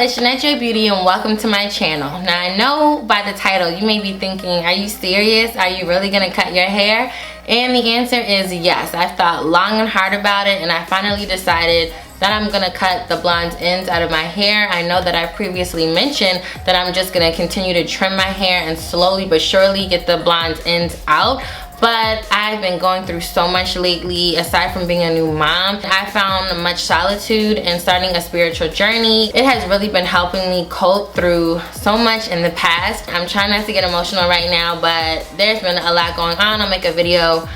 it's Jeanette Beauty and welcome to my channel. Now I know by the title you may be thinking, are you serious? Are you really gonna cut your hair? And the answer is yes. I've thought long and hard about it and I finally decided that I'm gonna cut the blonde ends out of my hair. I know that I previously mentioned that I'm just gonna continue to trim my hair and slowly but surely get the blonde ends out. But I've been going through so much lately. Aside from being a new mom, I found much solitude in starting a spiritual journey. It has really been helping me cope through so much in the past. I'm trying not to get emotional right now, but there's been a lot going on. I'll make a video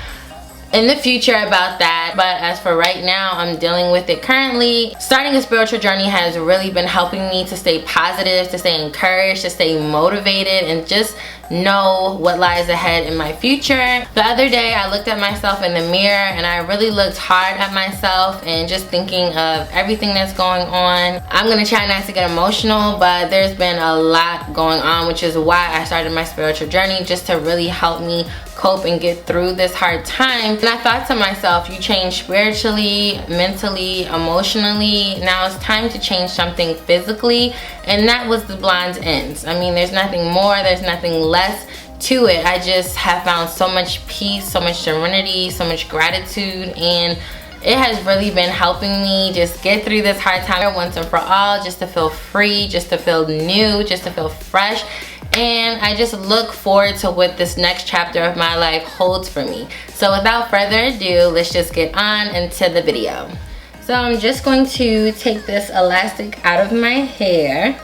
in the future about that, but as for right now, I'm dealing with it currently. Starting a spiritual journey has really been helping me to stay positive, to stay encouraged, to stay motivated, and just know what lies ahead in my future. The other day I looked at myself in the mirror and I really looked hard at myself and just thinking of everything that's going on. I'm gonna try not to get emotional, but there's been a lot going on, which is why I started my spiritual journey, just to really help me cope and get through this hard time. And I thought to myself, you changed spiritually, mentally, emotionally. Now it's time to change something physically, and that was the blonde ends. I mean, there's nothing more, there's nothing less to it. I just have found so much peace, so much serenity, so much gratitude, and it has really been helping me just get through this hard time once and for all, just to feel free, just to feel new, just to feel fresh. And I just look forward to what this next chapter of my life holds for me. So without further ado, let's just get on into the video. So I'm just going to take this elastic out of my hair.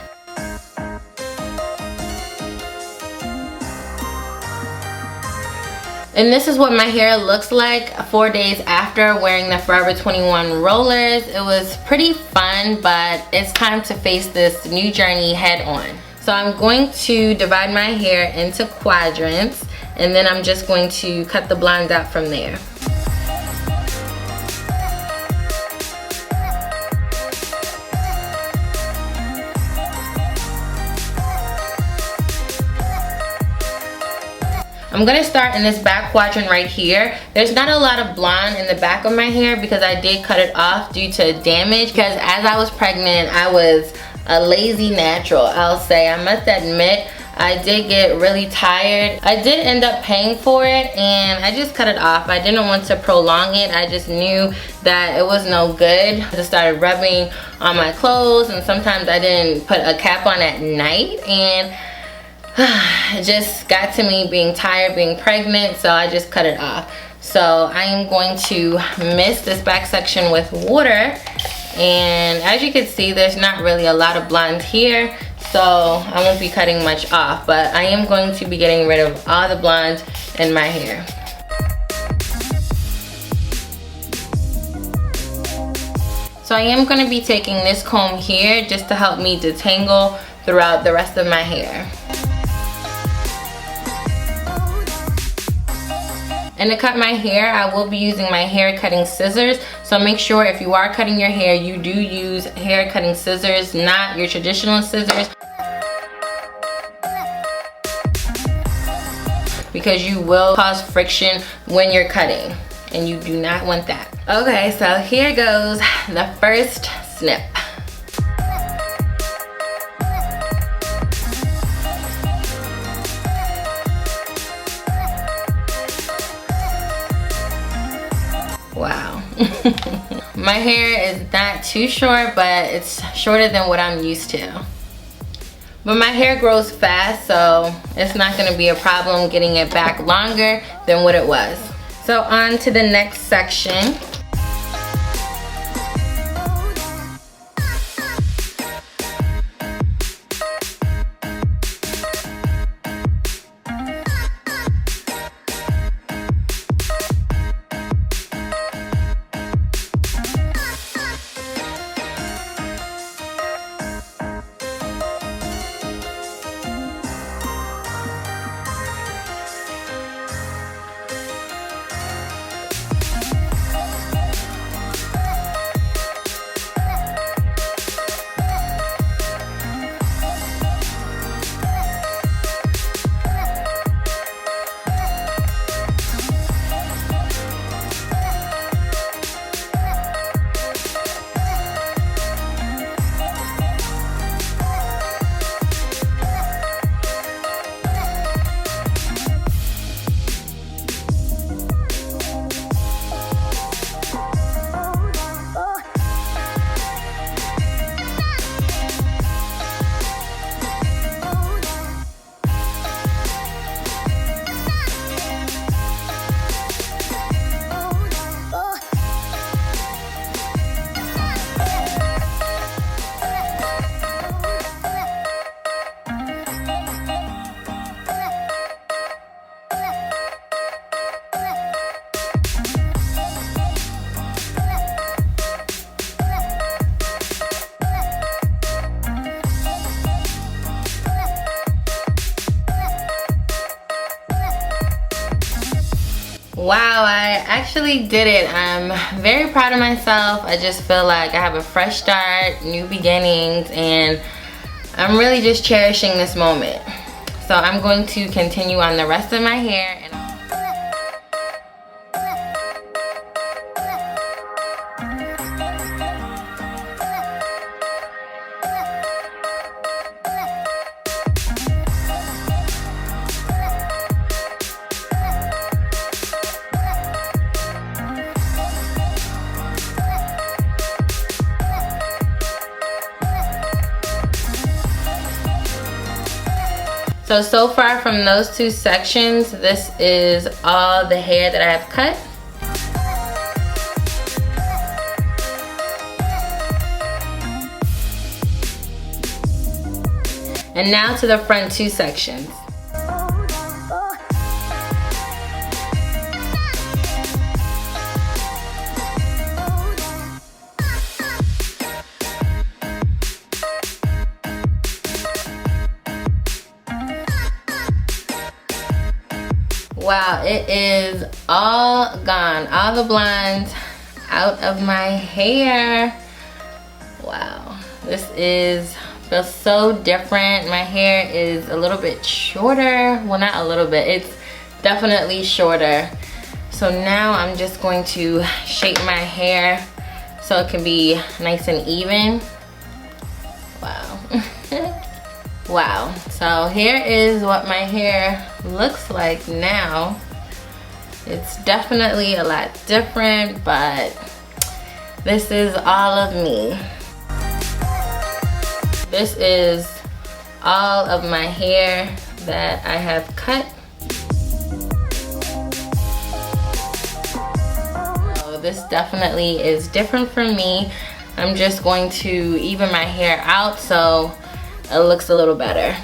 And this is what my hair looks like 4 days after wearing the Forever 21 rollers. It was pretty fun, but it's time to face this new journey head on. So I'm going to divide my hair into quadrants, and then I'm just going to cut the blonde out from there. I'm gonna start in this back quadrant right here. There's not a lot of blonde in the back of my hair because I did cut it off due to damage, because as I was pregnant, I was a lazy natural, I'll say. I must admit, I did get really tired. I did end up paying for it and I just cut it off. I didn't want to prolong it. I just knew that it was no good. I just started rubbing on my clothes, and sometimes I didn't put a cap on at night, and it just got to me being tired, being pregnant, so I just cut it off. So I am going to mist this back section with water, and as you can see, there's not really a lot of blonde here, so I won't be cutting much off, but I am going to be getting rid of all the blonde in my hair. So I am going to be taking this comb here just to help me detangle throughout the rest of my hair. And to cut my hair, I will be using my hair cutting scissors. So make sure if you are cutting your hair, you do use hair cutting scissors, not your traditional scissors, because you will cause friction when you're cutting, and you do not want that. Okay, so here goes the first snip. Wow. My hair is not too short, but it's shorter than what I'm used to. But my hair grows fast, so it's not going to be a problem getting it back longer than what it was. So on to the next section. Wow, I actually did it. I'm very proud of myself. I just feel like I have a fresh start, new beginnings, and I'm really just cherishing this moment. So I'm going to continue on the rest of my hair. So far from those two sections, this is all the hair that I have cut. And now to the front two sections. Wow, it is all gone. All the blondes out of my hair. Wow, this feels so different. My hair is a little bit shorter. Well, not a little bit, it's definitely shorter. So now I'm just going to shape my hair so it can be nice and even. Wow. Wow, so here is what my hair looks like now. It's definitely a lot different, but this is all of me. This is all of my hair that I have cut. So this definitely is different from me. I'm just going to even my hair out so it looks a little better.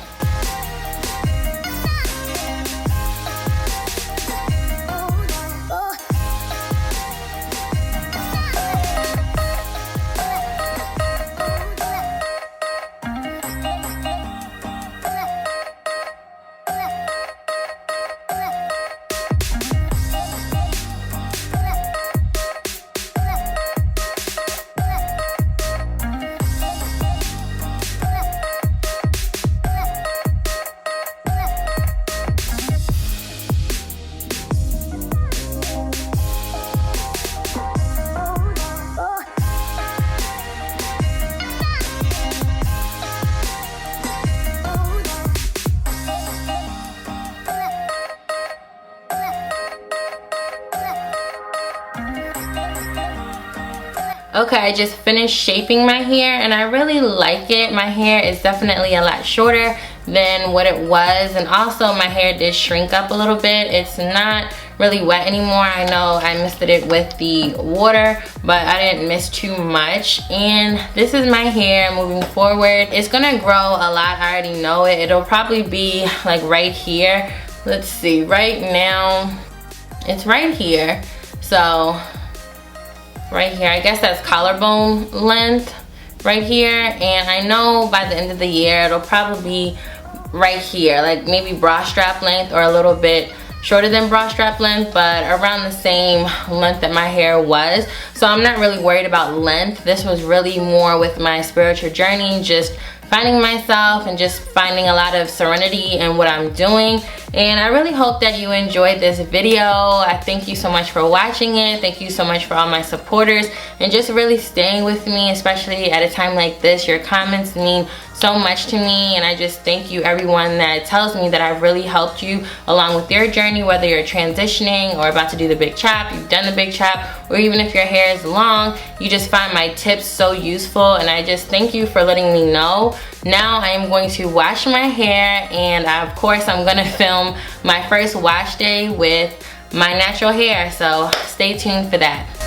Okay, I just finished shaping my hair and I really like it. My hair is definitely a lot shorter than what it was, and also my hair did shrink up a little bit. It's not really wet anymore. I know I misted it with the water, but I didn't miss too much. And this is my hair moving forward. It's gonna grow a lot, I already know it. It'll probably be like right here. Let's see, right now it's right here. So right here, I guess that's collarbone length right here, and I know by the end of the year it'll probably be right here, like maybe bra strap length or a little bit shorter than bra strap length, but around the same length that my hair was. So I'm not really worried about length. This was really more with my spiritual journey, just finding myself and just finding a lot of serenity in what I'm doing. And I really hope that you enjoyed this video. I thank you so much for watching it. Thank you so much for all my supporters and just really staying with me, especially at a time like this. Your comments mean so much to me, and I just thank you everyone that tells me that I've really helped you along with your journey, whether you're transitioning or about to do the big chop, you've done the big chop, or even if your hair is long, you just find my tips so useful, and I just thank you for letting me know. Now I am going to wash my hair, and of course I'm gonna film my first wash day with my natural hair, so stay tuned for that.